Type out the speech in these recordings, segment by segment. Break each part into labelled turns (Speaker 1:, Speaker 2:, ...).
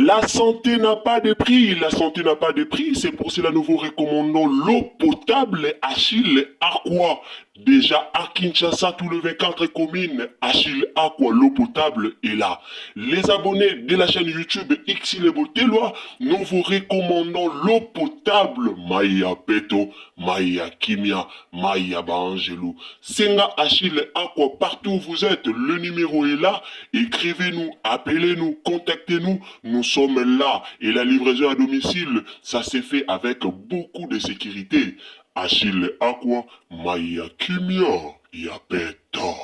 Speaker 1: La santé n'a pas de prix, la santé n'a pas de prix, c'est pour cela nous vous recommandons l'eau potable Achille Aqua. Déjà à Kinshasa, tous les 24 communes, Achille Aqua, l'eau potable est là. Les abonnés de la chaîne YouTube Xile Botelwa, nous vous recommandons l'eau potable Maya Peto, Maya Kimia, Maya Bangelou. Senga Achille Aqua, partout où vous êtes, le numéro est là. Écrivez-nous, appelez-nous, contactez-nous. Nous sommes là et la livraison à domicile, ça s'est fait avec beaucoup de sécurité. Achille Aqua, Maya Kimia, Yapeta.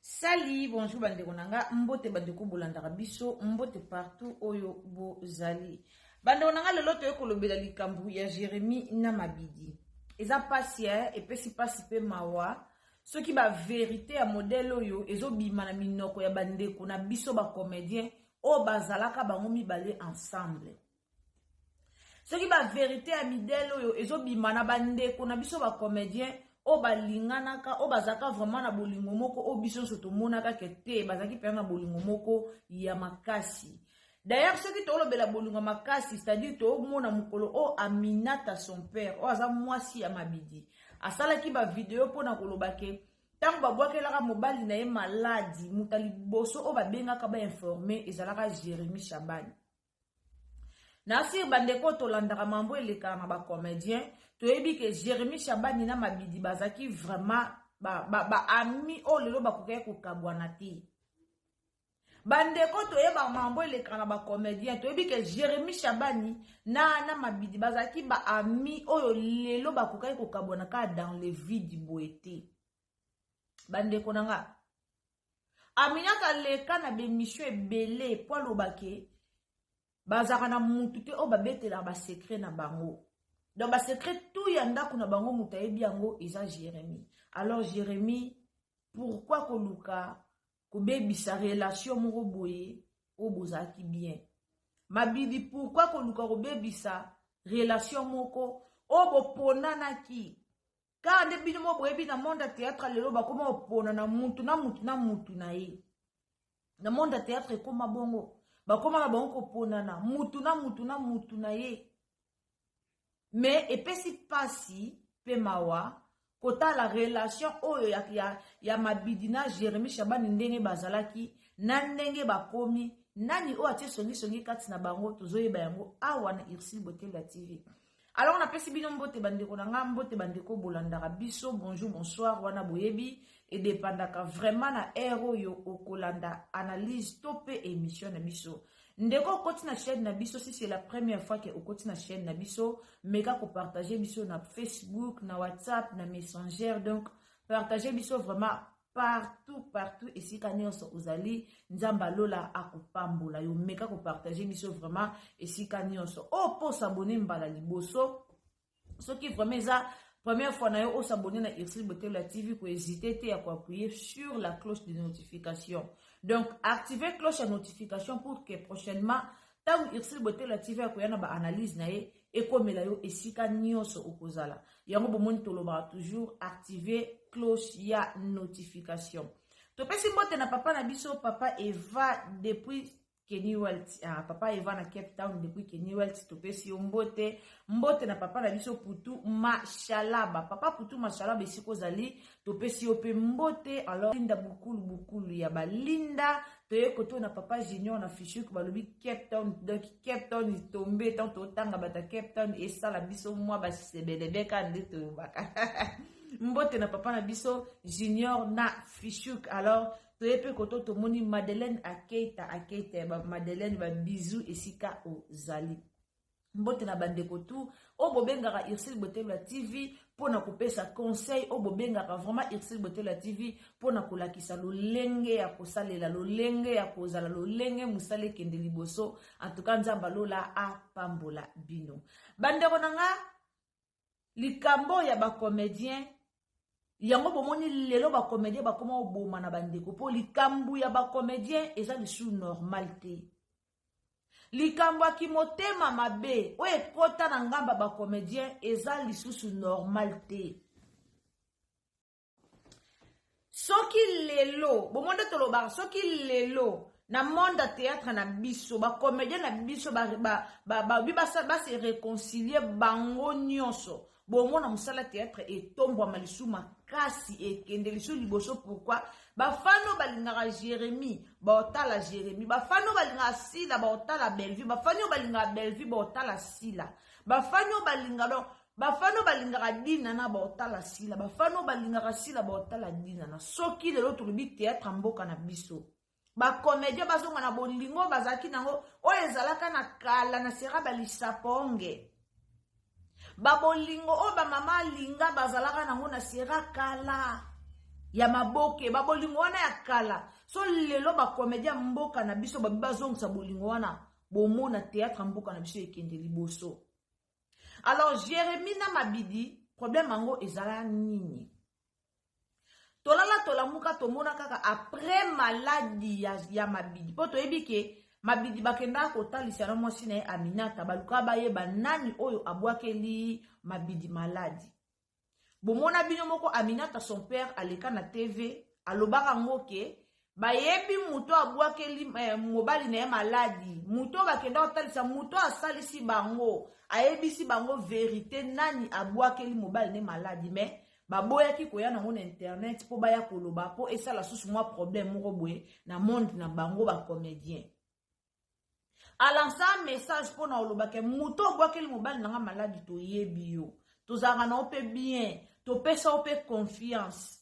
Speaker 2: Sali, bonjour bandeko nanga, mbote bandeko bolandaka biso, mbote partout oyo bozali. Bandeko nanga lelo toyeko lobela likambu ya Jérémie na Mabidi. Eza pasi epesi pasi pe mawa. Soki ba vérité ya modèle oyo ezo bima na minoko ya bandeko na biso ba comédien o bazalaka bango mibale ensemble. Soki ba vérité ya modèle oyo ezo bima na bandeko na biso ba comédien o balinganaka o bazaka vraiment na bolingo moko o biso soto monaka kete bazaki pe na bolingo moko ya makasi. D'ailleurs soki to lobela bolingo makasi, c'est-à-dire to mona mukolo o Aminata son père o aza mwasi ya Mabidi. Asala ki ba video pona kolobake tango babwakelaka mobali na ye maladi mutali boso o babengaka ba informer ezalaka Jérémie Shabani. Nasi bandeko tolandaka mambo eleka na ba comédien toyebi ke Jérémie Shabani na Mabidi bazaki vraiment ba ami o lelo bakoke kokabwana te. Bandeko toyeba mambo eleka na ba comédien toyebi ke Jérémie Shabani na Mabidi bazaki ba ami oyo lelo bakoke kokabwana ka dans le vide boete. Bandeko nanga Aminata leka na bemission ebele po lobake bazaka na mutu te o babetela ba secret na bango. Donc ba secret tout yanda kuna bango mutayebi yango eza Jérémie. Alors Jérémie, pourquoi koluka kobebisa relation moko boye o bozaki bien? Mabidi pourquoi koluka kobebisa relation moko o boponana ki? Ka nde bino mo boyebi na monde théâtre lelo bakoma opona na mutu na ye. Na monde théâtre koma bongo bakoma na bango koponana mutu na ye. Mais epesi pasi pe mawa kota la relation oyo ya Mabidi na Jérémie Shabani ndenge bazalaki na ndenge bakomi nani o atie songi kati na bango tozoyeba yango awa na Xile Botelwa TV. Alors on a pesi bino mbote bandeko nanga mbote bandeko bolandaka biso bonjour bonsoir wana boyebi et dépendaka vraiment na héros yo okolanda analyse topé émission na biso. Ndeko koti na chaîne na biso si c'est la première fois que okoti na chaîne na biso meka ko partager biso na Facebook na WhatsApp na Messenger donc partager biso vraiment partout esika nyonso ozali nzamba lola akopambola yo meka ko partager biso vraiment esika nyonso o po s'abonner mbala liboso soki vraiment za première fois na yo o s'abonner na Xile Botelwa TV ko hésiter te ya ko appuyer sur la cloche de notification. Donc activez cloche de notification pour que prochainement tant Xile Botelwa TV akoyana ba analyse na ye ekomela yo esika nyonso okozala. Yango bomoni toloba toujours activer cloche ya notification. To pesi mbote na papa na biso papa Eva depuis Kenny Welt. Papa Eva na Cape Town depuis Kenny Welt. To pesi mbote na papa na biso Putu Mashalaba. Papa Putu Mashalaba esiko zali to pesi ope mbote alors linda bukulu ya balinda toye koto na papa Junior na Fichuk balobi Cape Town donc Cape Town is tombé tant tanga bata Cape Town et ça la biso moi ba sebelebeka ndito baka. Mbote na papa na biso Junior na Fichuk alors toye pe koto to moni Madeleine Akeita ba Madeleine ba bisou esika o zali. Mbote na bandeko tu o bobengaka Xile Botelwa TV pona kopesa conseil o bobengaka vraiment Xile Botelwa TV pona kolakisa lolenge ya kosalela lolenge ya kozala lolenge musale kende liboso en tout cas nzamba lola apambola bino. Bandeko nanga likambo ya ba comédien yango bomoni lelo ba comédien bakoma oboma na bandeko po likambu ya ba comédien eza lisu normal te. Likambo ki motema mabe o ekota na ngamba ba comédien eza lisusu normal te. Soki lelo bomonde toloba soki lelo na monde ya théâtre na biso ba comédien na biso ba se réconcilier bango nyonso bomona musala théâtre etombwama lisu makasi ekende lisu liboso. Pourquoi bafano balingaka Jérémie baotala Jérémie, bafano balingaka Sila baotala Bellevue, bafano balingaka Bellevue baotala Sila, bafano balingaka Dina na baotala Sila, bafano balingaka Sila baotala Dina na. Soki lelo tolobi théâtre mboka na biso ba comédien bazonga na bolingo bazaki nango oyo ezalaka na kala na sera balisaponge ba bolingo o ba mama linga bazalaka nango na sera kala ya maboke ba bolingo wana ya kala. So lelo ba comédien mboka na biso ba bazongisa bolingo wana bomona théâtre mboka na biso ekende liboso. Alors Jérémie na Mabidi problème ango ezala nini? Tolala tolamuka tomona kaka après maladie ya Mabidi. Po toyebi ke Mabidi bakenda kotalisa na mwasi na Aminata baluka bayeba nani oyo abwakeli Mabidi maladi. Bomona bino moko Aminata son père aleka na TV alobaka ngoke bayebi muto abwakeli mobali na maladi. Muto bakenda kotalisa muto asalisi bango ayebisi bango vérité nani abwakeli mobali na maladi. Mais baboya ki koya na mon internet po baya koloba po esala susu mwa problème moko boye na monde na bango ba comédien. Alansa message po na oloba ke muto obwakeli mobali na maladi to yebi yo. Tozanga na ope bien, to pesa ope confiance.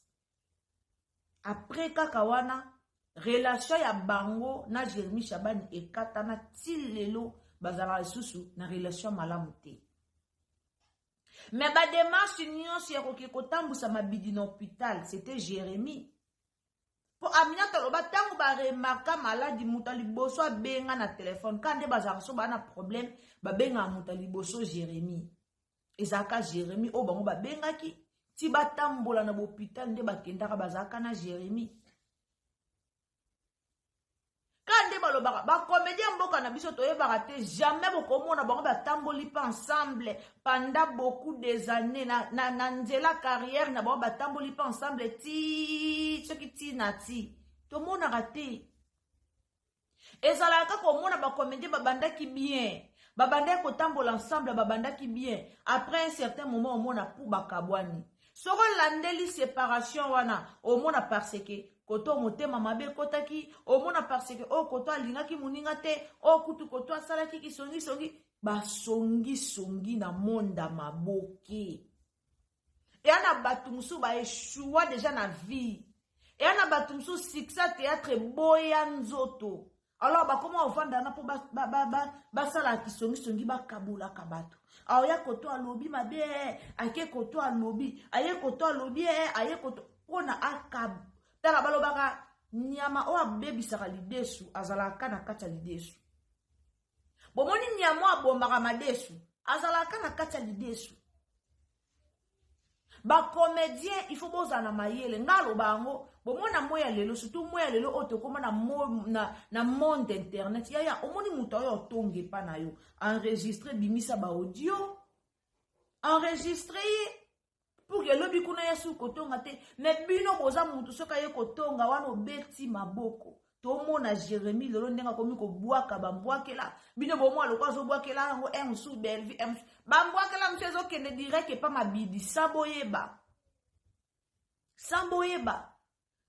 Speaker 2: Après kaka wana relation ya bango na Jérémie Shabani ekata na tilelo bazala susu na relation malamu te. Mais ba démarche nyonso ya kotambusa Mabidi na hôpital, c'était Jérémie. Pour Aminata loba tango ba remarka maladi mutali boso abenga na téléphone kande bazaka so ba na problème ba benga mutali boso Jérémie. Ezaka Jérémie o bango ba benga ki ti batambola na hôpital nde bakendaka bazaka na Jérémie. Kande balobaka ba comédien mboka na biso toyebaka te jamais bokomona bango batamboli pa ensemble pendant beaucoup des années na nzela carrière na bango batamboli pa ensemble ti soki ti na ti tomonaka te. Ezalaka komona ba comédien babandaki bien babandaki kotambola ensemble babandaki bien après un certain moment omona pour bakabwani soko landeli séparation wana omona parce que koto motema mabe kotaki omona parce que o koto alingaki muninga te o kutu koto asalaki kisongi basongi na monda maboke. Et ana batumusu ba échoua déjà na vie. Et ana batumusu succès théâtre boya nzoto. Alors comment ovanda na po basala kisongi bakabula kabato. Aoya koto alobi mabe ake koto alobi aye koto alobi aye koto pona akab. Tala balobaka nyama o abebisaka lidesu azalaka na kati ya lidesu. Bomoni nyama abombaka madesu azalaka na kati ya lidesu. Ba comédien il faut bozana mayele ngalo bango bomona moya lelo surtout moya lelo otokoma na monde internet ya omoni muto oyo otonge pa na yo enregistrer bimisa ba audio enregistrer pour que lobi kuna yesu kotonga te mais bino boza mutu soka ye kotonga wana obeti maboko tomona Jérémie lelo ndenga komi ko bwaka bambwakela bino bomwa lokwazo bwakela ngo emsu Bellevue bambwakela mchezo kende direct pa Mabidi saboyeba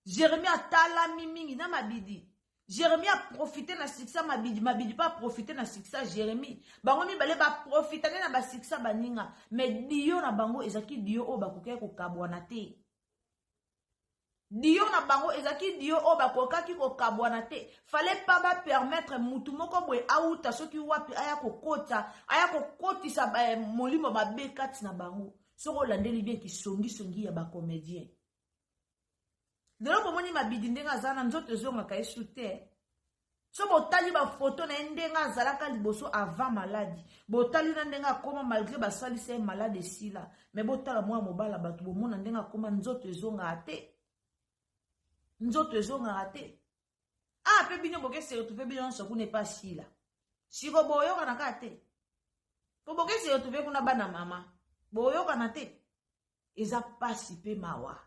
Speaker 2: Jérémie atala mingi na Mabidi. Jérémie a profité na succès Mabidi pas profité na succès Jérémie. Bango mi bale ba profiter na ba succès baninga. Mais dio na bango ezaki dio o bakoke ko kabwana te. Dio na bango ezaki dio o bakokaki ko kabwana te. Fallait pas ba permettre mutu moko boy auta soki wapi aya kokotisa molimo ba bekati na bango. Soko landeli bien ki songi ya ba comédien. Lelo bomoni Mabidi ndenga zana nzoto zonga ka esute. So botali ba photo na ndenga zalaka liboso avant maladie. Botali na ndenga koma malgré ba salise malade sila. Mais botala mwa mobala batu bomona ndenga koma nzoto zonga ate. Ah pe bino boke se retrouver bino so ku ne pas sila. Siko boyo kana kate. Po boke se retrouver kuna bana mama. Boyo kana te. Eza pasipe mawa.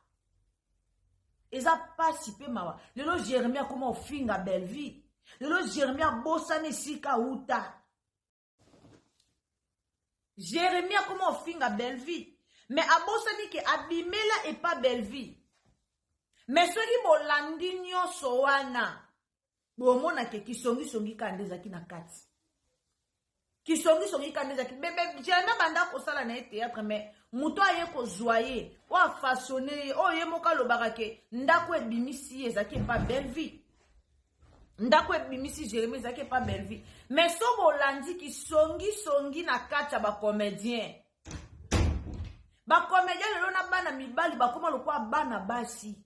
Speaker 2: Eza pas si peu mawa. Lelo Jérémie a comment finga Bellevue. lelo Jérémie abosani esika uta. Jérémie a comment ofinga Belleville. Mais abosani ke abimela et pas Belleville. Mais soki bolandi nyonso wana bomona ke kisongi kandezaki na kati. Kisongi kandezaki. Bébé Jérémie banda kosala na théâtre mais muto aye kozwaye o façonner o ye moka lobaka ke ndako ebimisi ezaki pas Belleville. Ndako ebimisi Jérémie ezaki pas Belleville. Mais so bolandi kisongi na kati ya ba comédien. Ba comédien lelo na bana mibali bakoma lokwa bana basi.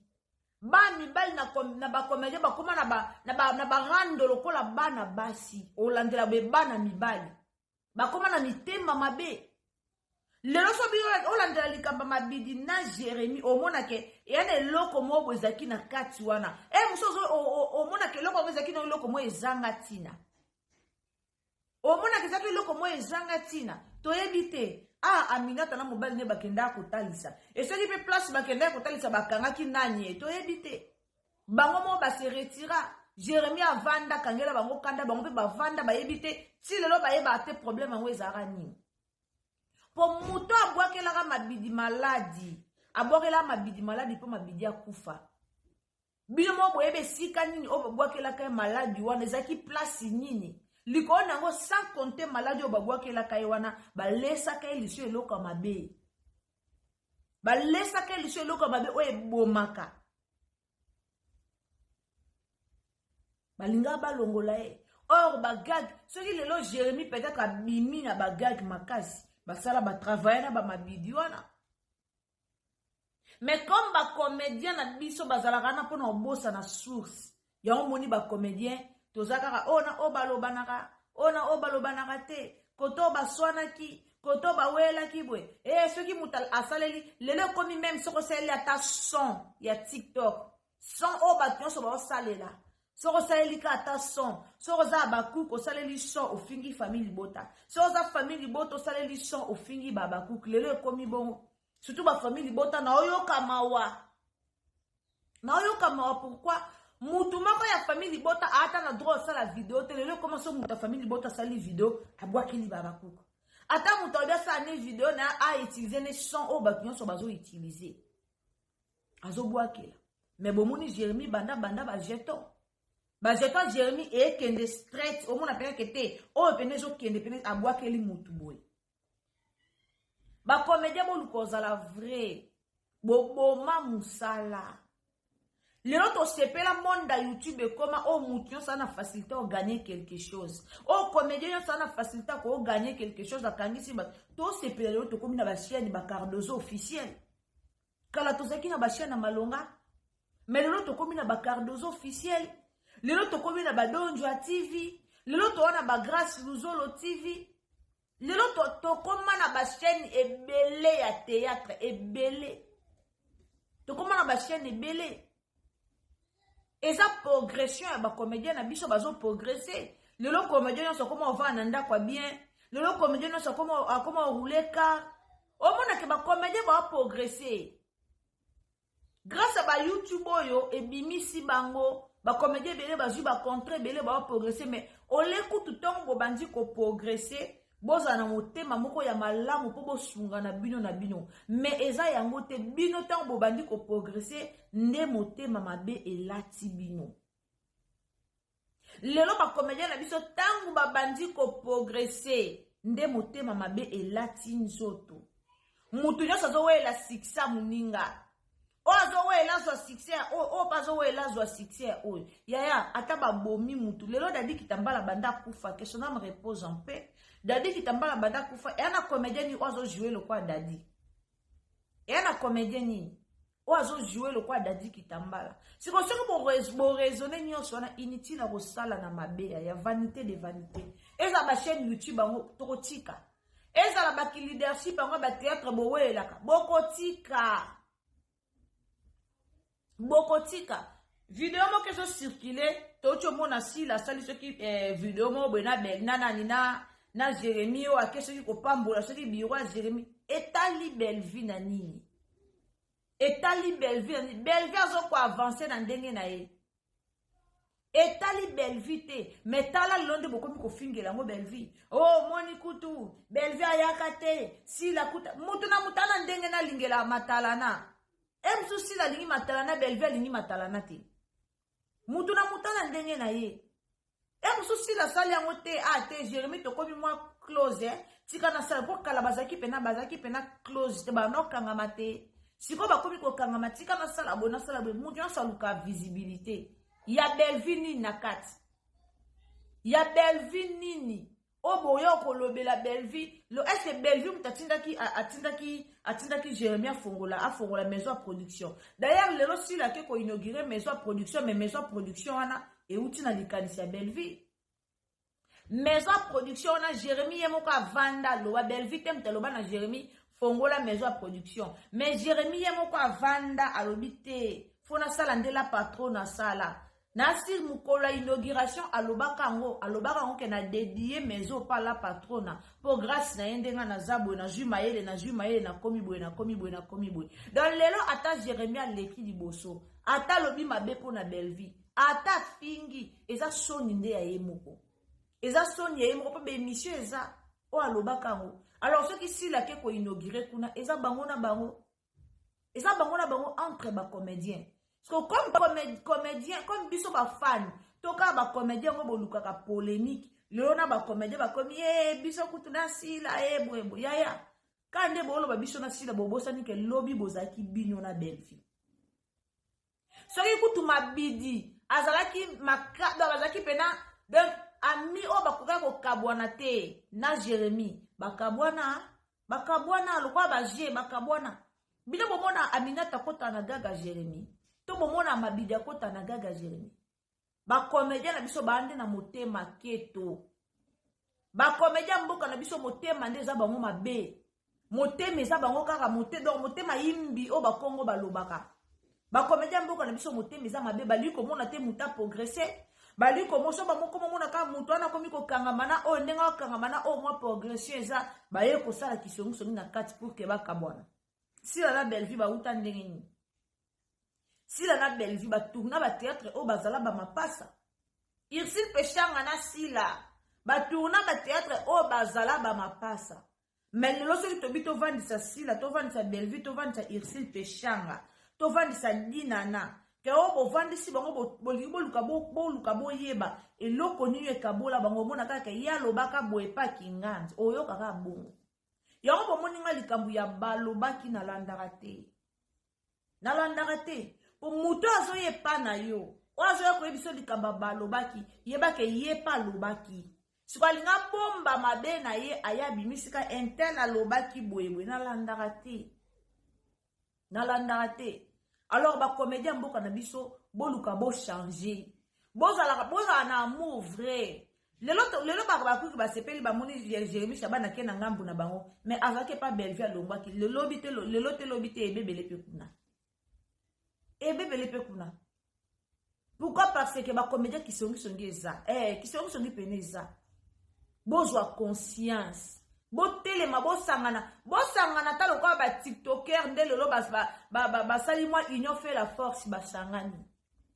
Speaker 2: Ba mibali na ba comédien bakoma na ba rando lokola bana basi. Olandela be bana mibali. Bakoma na mitemba mabe. Lelo so bi olandela likamba mabidi na Jérémie omona ke yana eloko mo bozaki na kati wana. Musozo omona ke eloko bozaki na eloko mo ezanga tina. Omona ke zaki eloko mo ezanga tina. Toyebite Aminata na mobali ne bakenda kotalisa. Et ceux qui pe place bakenda kotalisa bakangaki nanye. Toyebite. Bango mo ba se retira. Jérémie avanda kangela bango kanda bango pe bavanda bayebite. Si lelo bayeba te problème ngo ezara nini. Po muto abwakelaka mabidi maladi. Abwakela mabidi maladi po mabidi akufa. Bino mo boyebe sika nini o babwakelaka maladi wana ezaki place nini. Liko nango sans compter maladi o babwakelaka wana balesaka elisio eloko mabe. Balesaka elisio eloko mabe o ebomaka. Balinga balongola e. Or bagag, soki lelo Jérémie peut-être abimi na bagag makasi. Basala ba travailler na ba mabidi wana. Mais comme ba comédien na biso bazalaka na pona obosa na source. Ya omoni ba comédien tozaka ona obalobanaka, ona obalobanaka te. Koto baswanaki, koto bawelaki bwe. Soki mutal asaleli, lelo komi même soko sali ata son ya TikTok. Son obatyon so ba salela. Soko saleli ka ata son. Soko za baku ko saleli son ofingi famille bota. Soko za famille bota saleli son ofingi babaku. Lelo komi bon. Surtout ba famille bota na oyoka mawa. Na oyoka mawa pourquoi? Mutu mako ya famille bota ata na droit sa la vidéo. Lelo comment so muta famille bota sali vidéo abwakeli babaku. Ata muta oda sa ne vidéo na a utiliser ne son o bakunyo so bazo utiliser. Azo bwakela. Mais bomoni Jérémie banda ba jeton. Ba jeton Jérémie e kende straight o mona pena kete o pene zo kende pene abwakeli mutu boy. Ba comédien bo lukoza la vrai. Boboma musala. Lelo to sepela monde YouTube comment o mutu ça na facilité à gagner quelque chose. O comédien ça na facilité à gagner quelque chose à kangisi ba to sepela lelo to komi na ba chaîne ba Cardozo officiel. Kala to zaki na ba chaîne na Malonga. Mais lelo to komi na ba Cardozo officiel. Lelo to komi na ba Donjwa TV. Lelo to wana ba Grâce Luzolo TV. Lelo to koma na ba chaîne ebele ya théâtre ebele. To koma na ba chaîne ebele. Et ça progression ya ba comédien na biso bazo progresser. Lelo comédien so comment on va nanda kwa bien. Lelo comédien so comment rouler car. O mona ke ba comédien ba progresser. Grâce à ba YouTube oyo ebimisi bango ba comédien belé ba ju ba contre belé ba progresser mais on l'écoute tant bo bandi ko progresser. Boza na motema moko ya malamu po bo sunga na bino mais eza yango te bino tant bo bandi ko progresser nde motema mabe elati bino. Lelo ba comédien na biso tangu ba bandi ko progresser nde motema mabe elati nzoto. Mutu nyoso zo wela siksa muninga. Ozo wela zo siksa o pazo wela zo siksa o. Yaya ataba bomi mutu lelo dadi kitambala banda kufa que son âme repose en paix. Dadi kitambala banda kufa et ana comédien ni ozo jouer le quoi dadi. Et ana comédien ni ozo jouer le quoi dadi kitambala. C'est comme ça que bon raisonner ni on soit inutile à rosala na mabeya ya vanité de vanité. Et ça ba chaîne YouTube bango tokotika. Et ça la ba leadership bango ba théâtre bowela ka. Bokotika. Bokotika. Vidéo mo que je circulé, tocho mona si la salle ce qui vidéo mo bena nana nina na Jérémie o ake soki ko pambola soki biro a Jérémie etali Belleville na nini. Etali Belleville azo ko avancer na ndenge na ye. etali Bellevue te mais tala londe bokomi kofingela ngo Bellevue oh moni kutu Bellevue ayaka te sila kuta mutu na mutana ndenge na lingela matalana emsu sila lingi matalana Bellevue lingi matalana te mutu na mutana ndenge na ye emsu sila sali yango te te Jérémie tokomi mwa close tika na sala po kala bazaki pena close te banokangama te siko bakomi kokangama tika na sala bona sala mutu na saluka visibilité ya Bellevue nini na kati ya Bellevue nini oboyo kolobela Bellevue lo est Bellevue atindaki Jérémie afongola maison à production d'ailleurs lelo sila ke ko inaugurer maison à production mais maison à production wana euti na likanisi ya Bellevue maison à production wana Jérémie yemoko avanda lo wa Bellevue tem teloba na Jérémie fongola maison à production mais Jérémie yemoko avanda alobite fona sala ndela patron na sala Nasir Mukola inauguration alobaka ngo ke na dédié maison pa la patrona pour grâce na yendenga na zabo na jumayele na komi boye dans lelo ata Jérémie aleki liboso ata lobi mabe po na Bellevue ata fingi eza soni nde ya yemoko po be mission eza o alobaka ngo alors ceux qui si la ke ko inaugurer kuna eza bango na bango entre ba comédiens. Parce que comme comédien, comme biso ba fan, toka ba comédien ngo boluka ka polémique, leona ba comédien ba comme biso kutuna sila bwebo yaya. Kande bolo ba biso na sila bobosa ni ke lobby bozaki bino na Bellevue. Soki kutuma bidi, azalaki makado bazaki pena donc ami o bakoka ko kabwana te na Jérémie, bakabwana lokwa ba je bakabwana. Bino bomona Aminata kota na gaga Jérémie. To bomona mabidi akota na gaga Jérémie. Ba comédien na biso bande na motema keto. Ba comédien mboka na biso motema ndeza bango mabe. Motema eza bango kaka motema yimbi o ba Kongo balobaka. Ba comédien mboka na biso motema eza mabe bali ko mona te muta progresser. Bali ko moso ba moko mona ka mutu ana komi ko kangamana o ndenga kangamana o mwa progression eza ba ye ko sala kisongi na kati pour que ba kabwana. Si la Bellevue ba uta ndenge ni. Si la Bellevue ba tourna ba théâtre o bazala ba mapasa. Irsil pechanga na sila ba tourna ba théâtre o bazala ba mapasa. Mais le loso to bito vandisa sila to vandisa Bellevue to vandisa Irsil pechanga to vandisa dinana ke o bo vandisi bango bo luka bo yeba eloko nini ekabola bango mona kaka ya lobaka boepa kinganzi oyo kaka bongo. Yango bomoni nga likambu ya balobaki na landaka te. Po muto azo yepa na yo. Oazo ya koyebiso likambu ya balobaki. Yebake yepa lobaki. Sikwa linga bomba mabe na ye ayabi misika intel alobaki boyebwe na landaka te. Alors ba comédien mboka na biso boluka bo changer. Bozala na amour vrai. Lelo bakuki basepeli bamoni Jérémie Shabana ke na ngambu na bango mais azake pa Bellevue alongwaki lelo te lobite ebebele pe kuna. Pourquoi? Parce que ba comédien qui songi eza qui songi pene eza bozwa conscience botelema bosangana talo kwa ba tiktoker nde lelo basali mwa union fait la force basangani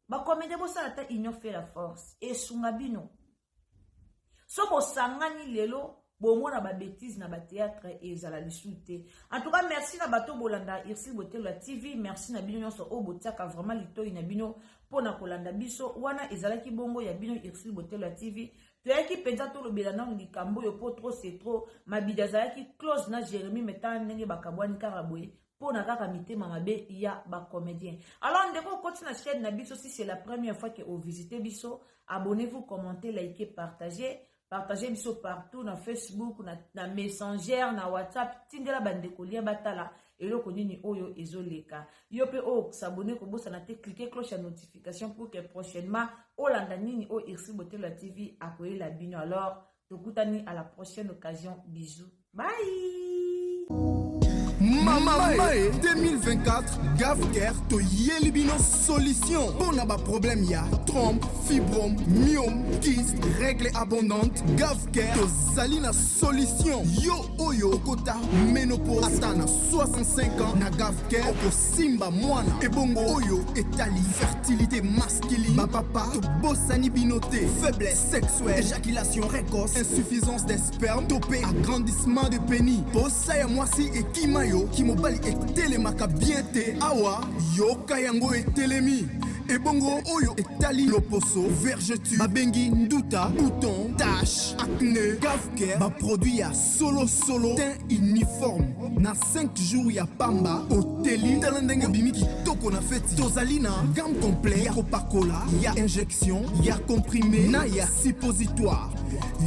Speaker 2: ba comédien bosala ta union fait la force esunga bino. So bosangani lelo bomona ba bêtise na ba théâtre ezala lisute. En tout cas merci na bato bolanda Irsil Botelo TV, merci na bino nyonso o botiaka vraiment litoi na bino pona kolanda biso wana ezalaki bongo ya bino Irsil Botelo TV. Toyaki penza to lobela na likambo yo po trop c'est trop mabida zalaki close na Jérémie metana ndenge bakabwani karaboye pona kaka mitema mabe ya ba comédien. Alors ndeko koti na chaîne na biso si c'est la première fois que vous visitez biso, abonnez-vous, commentez, likez, partagez. Partagez biso partout na Facebook, na Messenger, na WhatsApp, tindela bandeko lia batala eloko nini oyo ezoleka. Yo pe o s'abonner ko bosa na te cliquer cloche à notification pour que prochainement olanda nini o Irsil Botelo TV akoye la bino. Alors, tokutani à la prochaine occasion. Bisous. Bye.
Speaker 3: Mamae 2024 Gavker to Yelibino solution. Bon aba problème ya trompe, fibrome, myome, kyste, règle abondante. Gavker to Zalina solution. Yo oyo kota ménopause atana 65 ans na Gavker oko simba mwana. Ebongo oyo etali fertilité masculine. Ma papa to bossani binoté, faiblesse sexuelle, éjaculation précoce, insuffisance des spermes, topé agrandissement de pénis. Bossa moi si et kimayo ki mobali etelemaka bien te awa yoka yango etelemi. Ebongo oyo etali loposo, vergeture, babengi nduta, bouton, tache, acné. Gavker ba produit ya solo teint uniforme. Na 5 jours ya pamba oteli talendenge bimi kitoko na feti. Tozalina gamme complet ya Coca-Cola, ya injection, ya comprimé, na ya suppositoire.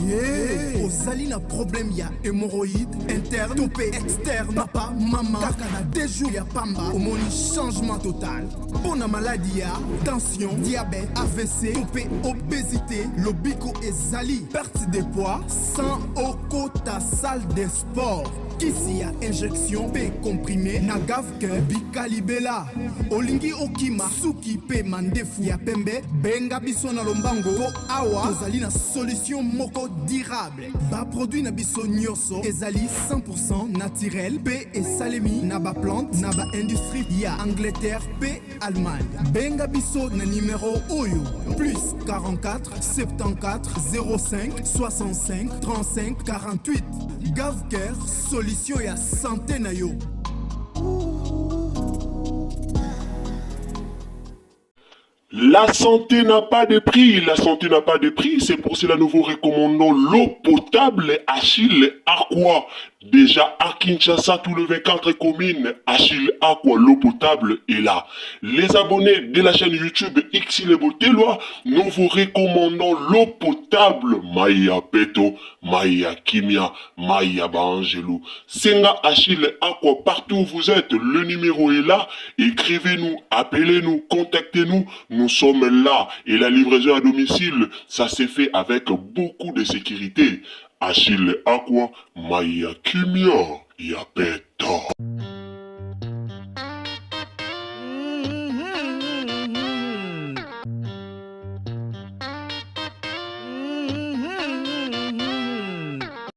Speaker 3: Yeah. Ozalina problème ya hémorroïde interne, topé externe, papa, maman. Kaka na 2 jours ya pamba omoni changement total. Bona maladie ya tension, diabète, AVC, topé obésité, lobiko ezali, perte de poids, sans okota salle de sport. Kisi ya injection pe comprimé na Gavker bikalibela. Olingi okima suki pe mandefu ya pembe benga biso na lombango po awa tozali na solution moko durable. Ba produit na biso nyonso ezali 100% naturel pe esalemi na ba plante na ba industrie ya Angleterre pe Allemagne. Benga biso na numéro oyo plus 44 74 05 65 35 48. Gavker solution ya santé na yo.
Speaker 1: La santé n'a pas de prix, la santé n'a pas de prix, c'est pour cela nous vous recommandons l'eau potable Achille Aqua. Déjà à Kinshasa, tous les 24 communes, Achille Aqua, l'eau potable est là. Les abonnés de la chaîne YouTube Xile Botelwa, nous vous recommandons l'eau potable Maya Peto, Maya Kimia, Maya Bangelou. Senga Achille Aqua, partout où vous êtes, le numéro est là. Écrivez-nous, appelez-nous, contactez-nous. Nous sommes là et la livraison à domicile, ça s'est fait avec beaucoup de sécurité. Achille Aqua, Maya Kimia, Yapeta.